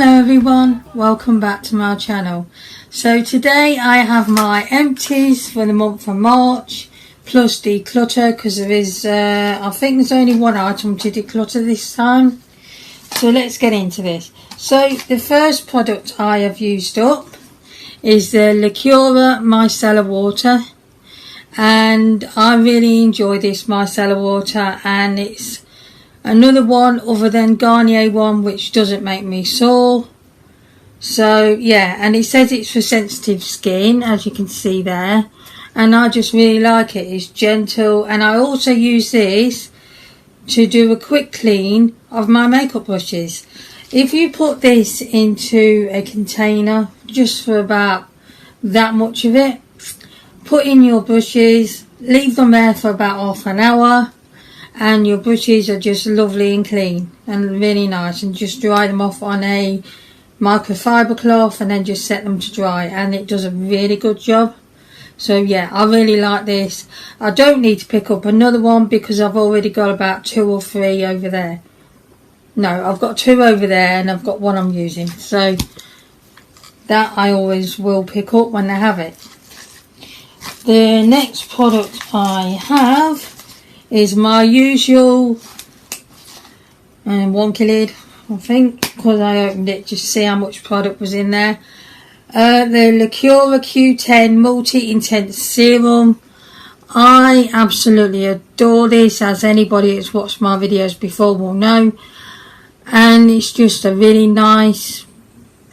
Hello everyone, welcome back to my channel. So today I have my empties for the month of March plus declutter, because there is I think there's only one item to declutter this time. So let's get into this. So the first product I have used up is the Liqueura Micellar water, and I really enjoy this micellar water, and it's another one other than Garnier one which doesn't make me sore. So yeah, and it says it's for sensitive skin, as you can see there, and I just really like it. It's gentle, and I also use this to do a quick clean of my makeup brushes. If you put this into a container just for about that much of it, put in your brushes, leave them there for about half an hour, and your brushes are just lovely and clean and really nice, and just dry them off on a microfiber cloth and then just set them to dry, and it does a really good job. So yeah, I really like this. I don't need to pick up another one because I've already got about 2 or 3 over there. No, I've got 2 over there and I've got 1 I'm using, so that I always will pick up when they have it. The next product I have is my usual wonky lid, I think, because I opened it just to see how much product was in there. The Liqueura Q10 Multi-Intense Serum. I absolutely adore this, as anybody that's watched my videos before will know, and it's just a really nice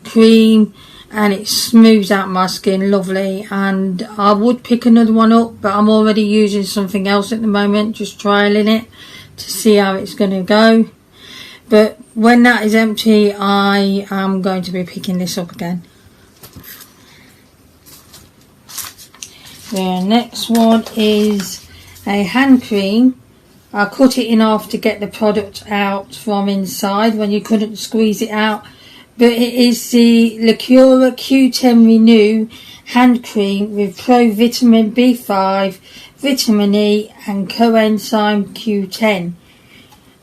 cream, and it smooths out my skin lovely. And I would pick another one up, but I'm already using something else at the moment, just trialing it to see how it's going to go. But when that is empty, I am going to be picking this up again. The next one is a hand cream. I cut it in half to get the product out from inside when you couldn't squeeze it out. But it is the Liqueura Q10 Renew hand cream with Pro Vitamin B5, Vitamin E and Coenzyme Q10.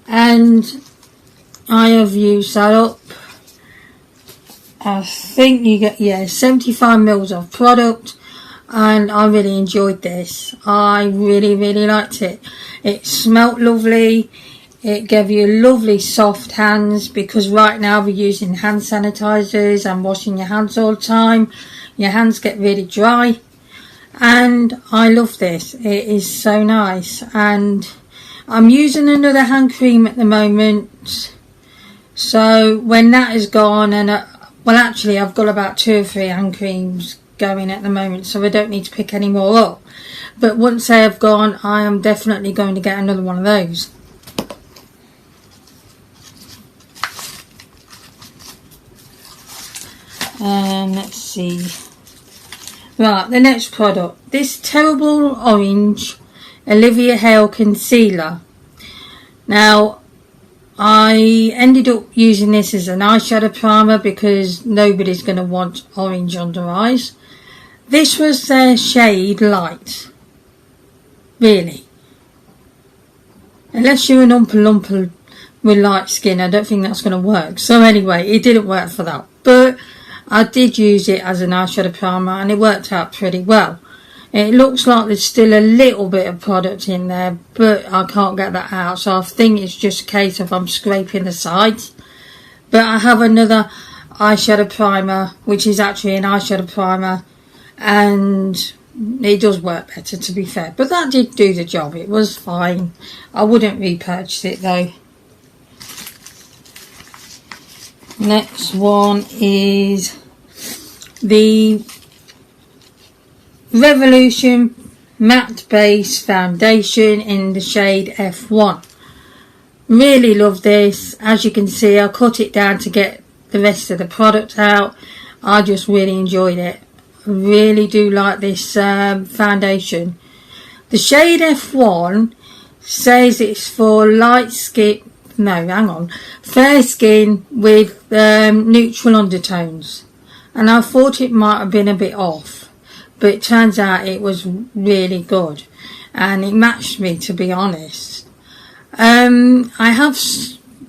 And I have used that up. I think you get 75 mils of product, and I really enjoyed this. I really liked it. It smelt lovely. It gave you lovely soft hands, because right now we're using hand sanitizers and washing your hands all the time. Your hands get really dry, and I love this. It is so nice. And I'm using another hand cream at the moment, so when that is gone, and well, actually I've got about 2 or 3 hand creams going at the moment, so I don't need to pick any more up. But once they have gone, I am definitely going to get another one of those. And let's see. Right, the next product. This Terrible Orange Olivia Hair Concealer. Now, I ended up using this as an eyeshadow primer because nobody's going to want orange under eyes. This was their shade Light. Really. Unless you're an Oompa Loompa with light skin, I don't think that's going to work. So anyway, it didn't work for that. But I did use it as an eyeshadow primer, and it worked out pretty well. It looks like there's still a little bit of product in there, but I can't get that out, so I think it's just a case of I'm scraping the sides. But I have another eyeshadow primer, which is actually an eyeshadow primer, and it does work better, to be fair. But that did do the job. It was fine. I wouldn't repurchase it though. Next one is the Revolution Matte Base Foundation in the shade F1. Really love this. As you can see, I cut it down to get the rest of the product out. I just really enjoyed it. I really do like this foundation. The shade F1 says it's for light skin, fair skin with neutral undertones, and I thought it might have been a bit off, but it turns out it was really good, and it matched me, to be honest. I have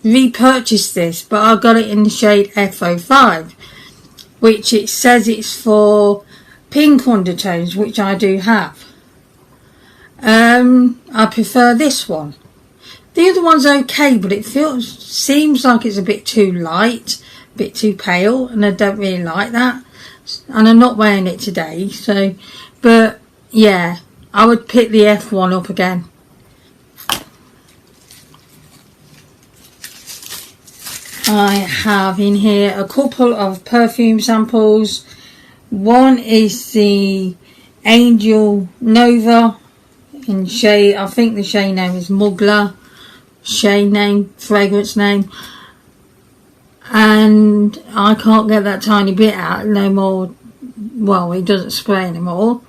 repurchased this, but I got it in the shade F05, which it says it's for pink undertones, which I do have. I prefer this one. The other one's okay, but it seems like it's a bit too light, a bit too pale, and I don't really like that. And I'm not wearing it today, so, but yeah, I would pick the F1 up again. I have in here a couple of perfume samples. One is the Angel Nova in shade, I think the shade name is Muggler, shade name, fragrance name, and I can't get that tiny bit out no more. Well, it doesn't spray anymore,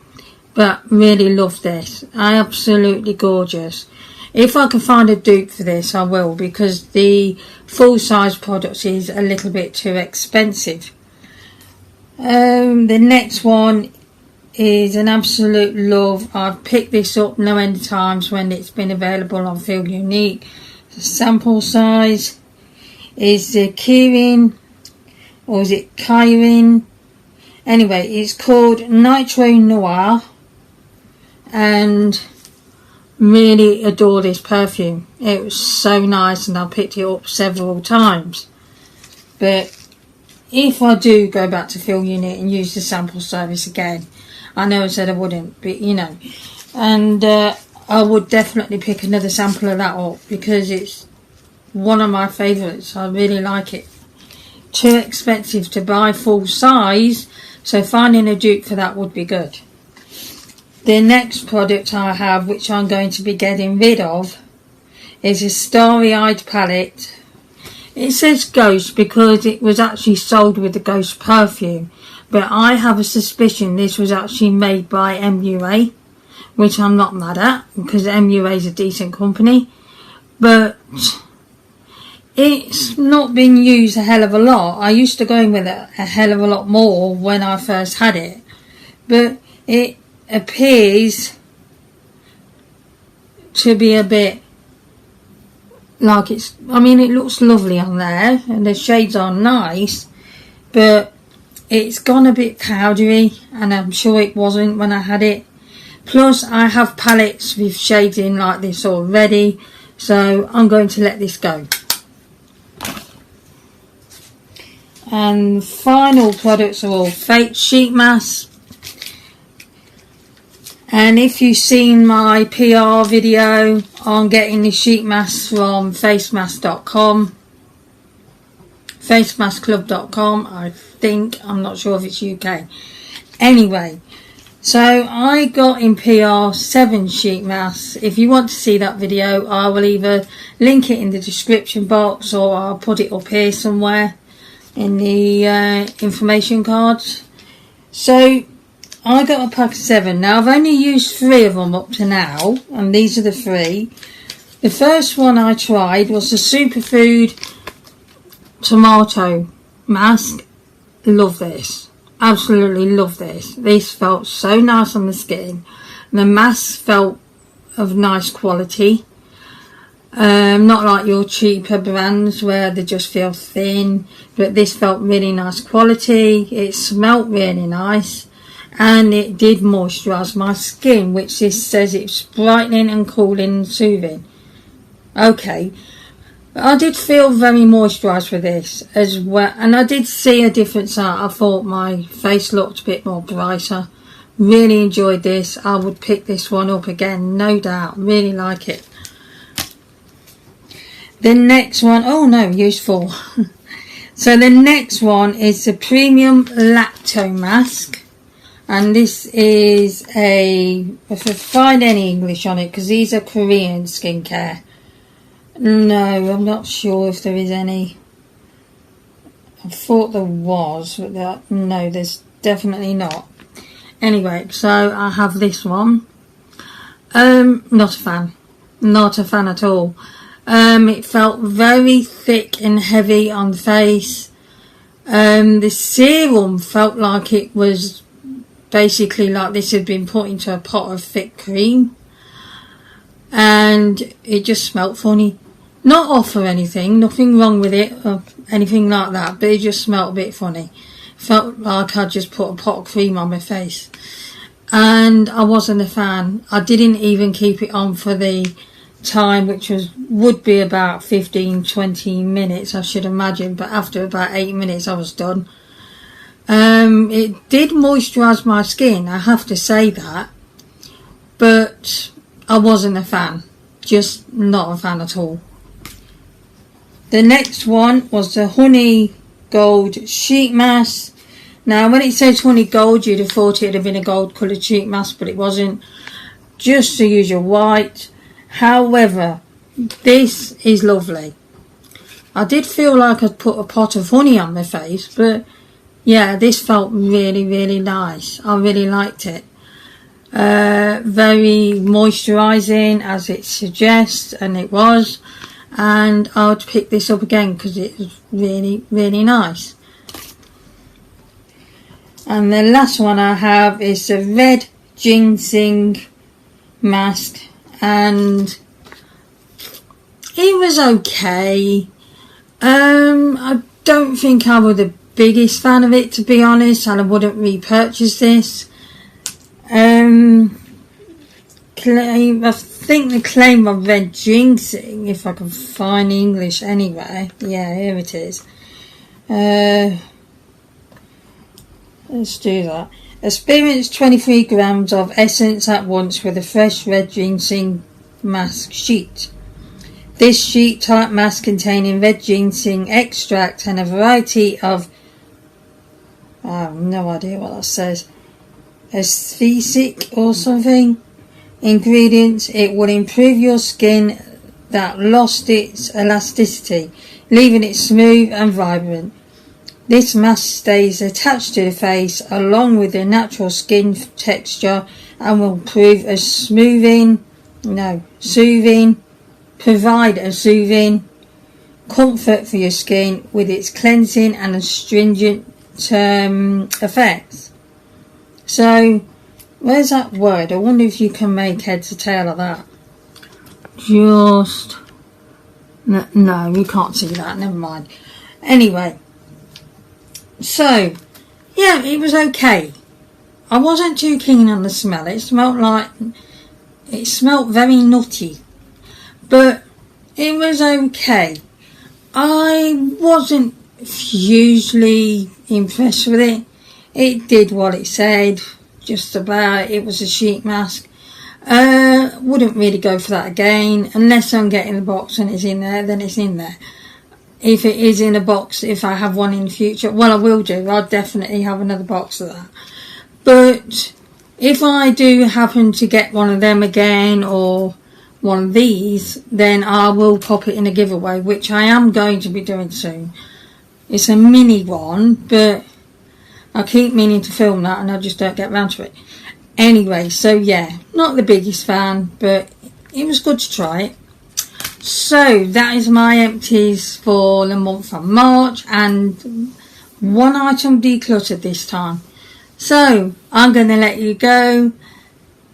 but really love this. Absolutely gorgeous. If I can find a dupe for this, I will, because the full size product is a little bit too expensive. The next one is an absolute love. I've picked this up no end of times when it's been available on Feel Unique. The sample size is the Kirin, or is it Kirin? Anyway, it's called Nitro Noir, and really adore this perfume. It was so nice, and I picked it up several times. But if I do go back to Feel Unique and use the sample service again, I know I said I wouldn't, but you know, and I would definitely pick another sample of that up, because it's one of my favourites. I really like it. Too expensive to buy full size, so finding a dupe for that would be good. The next product I have, which I'm going to be getting rid of, is a Starry Eyed palette. It says Ghost because it was actually sold with the Ghost perfume, but I have a suspicion this was actually made by MUA, which I'm not mad at, because MUA is a decent company, but it's not been used a hell of a lot. I used to go in with it a hell of a lot more when I first had it, but it appears to be a bit like it's, I mean, it looks lovely on there and the shades are nice, but it's gone a bit powdery, and I'm sure it wasn't when I had it. Plus I have palettes with shades in like this already, so I'm going to let this go. And the final products are all fake sheet masks. And if you've seen my PR video on getting the sheet masks from facemask.com, facemaskclub.com, I think, I'm not sure if it's UK. Anyway, so I got in PR 7 sheet masks. If you want to see that video, I will either link it in the description box, or I'll put it up here somewhere in the information cards. So I got a pack of 7. Now I've only used 3 of them up to now, and these are the 3. The first one I tried was the Superfood tomato mask. Love this. Absolutely love this. This felt so nice on the skin. The mask felt of nice quality. Not like your cheaper brands where they just feel thin, but this felt really nice quality. It smelled really nice, and it did moisturise my skin, which this says it's brightening and cooling and soothing. Okay, I did feel very moisturised with this as well, and I did see a difference. I thought my face looked a bit more brighter. Really enjoyed this. I would pick this one up again, no doubt. Really like it. The next one, oh no, useful. So the next one is the Premium Latte Mask. And this is a, if I find any English on it, because these are Korean skincare. No, I'm not sure if there is any. I thought there was, but no, there's definitely not. Anyway, so I have this one. Not a fan. Not a fan at all. It felt very thick and heavy on the face. The serum felt like it was basically like this had been put into a pot of thick cream, and it just smelt funny. Not off or anything, nothing wrong with it or anything like that, but it just smelled a bit funny. Felt like I'd just put a pot of cream on my face. And I wasn't a fan. I didn't even keep it on for the time, which would be about 15-20 minutes, I should imagine, but after about 8 minutes I was done. It did moisturise my skin, I have to say that, but I wasn't a fan. Just not a fan at all. The next one was the Honey Gold Sheet Mask. Now, when it says honey gold, you'd have thought it would have been a gold coloured sheet mask, but it wasn't. Just the usual white. However, this is lovely. I did feel like I'd put a pot of honey on my face, but yeah, this felt really, really nice. I really liked it. Very moisturising, as it suggests, and it was. And I would pick this up again because it was really, really nice. And the last one I have is the red ginseng mask, and it was okay. I don't think I was the biggest fan of it, to be honest, and I wouldn't repurchase this. I think the claim of red ginseng, if I can find English anyway. Yeah, here it is. Let's do that. Experience 23 grams of essence at once with a fresh red ginseng mask sheet. This sheet type mask containing red ginseng extract and a variety of, I have no idea what that says, aesthetic or something, ingredients. It will improve your skin that lost its elasticity, leaving it smooth and vibrant. This mask stays attached to the face along with the natural skin texture and will provide a soothing comfort for your skin with its cleansing and astringent effects. So, where's that word? I wonder if you can make heads or tail of that. No, you can't see that, never mind. Anyway, so, yeah, it was okay. I wasn't too keen on the smell. It smelled very nutty, but it was okay. I wasn't hugely impressed with it. It did what it said, just about. It was a sheet mask. Wouldn't really go for that again, unless I'm getting the box and it's in there, then it's in there. If it is in a box, if I have one in the future, well, I will do. I'll definitely have another box of that. But if I do happen to get one of them again, or one of these, then I will pop it in a giveaway, which I am going to be doing soon. It's a mini one, but I keep meaning to film that and I just don't get around to it. Anyway, so yeah, not the biggest fan, but it was good to try it. So that is my empties for the month of March, and one item decluttered this time. So I'm going to let you go.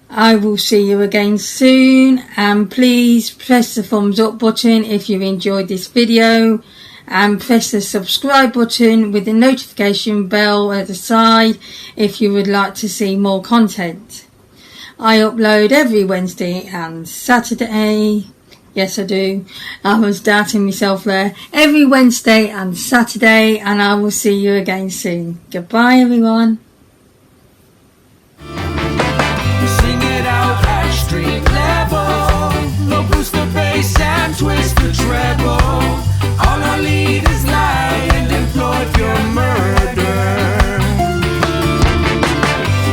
I will see you again soon, and please press the thumbs up button if you enjoyed this video, and press the subscribe button with the notification bell at the side if you would like to see more content. I upload every Wednesday and Saturday. Yes, I do. I was doubting myself there. Every Wednesday and Saturday, and I will see you again soon. Goodbye, everyone. Sing it out, Ash Street.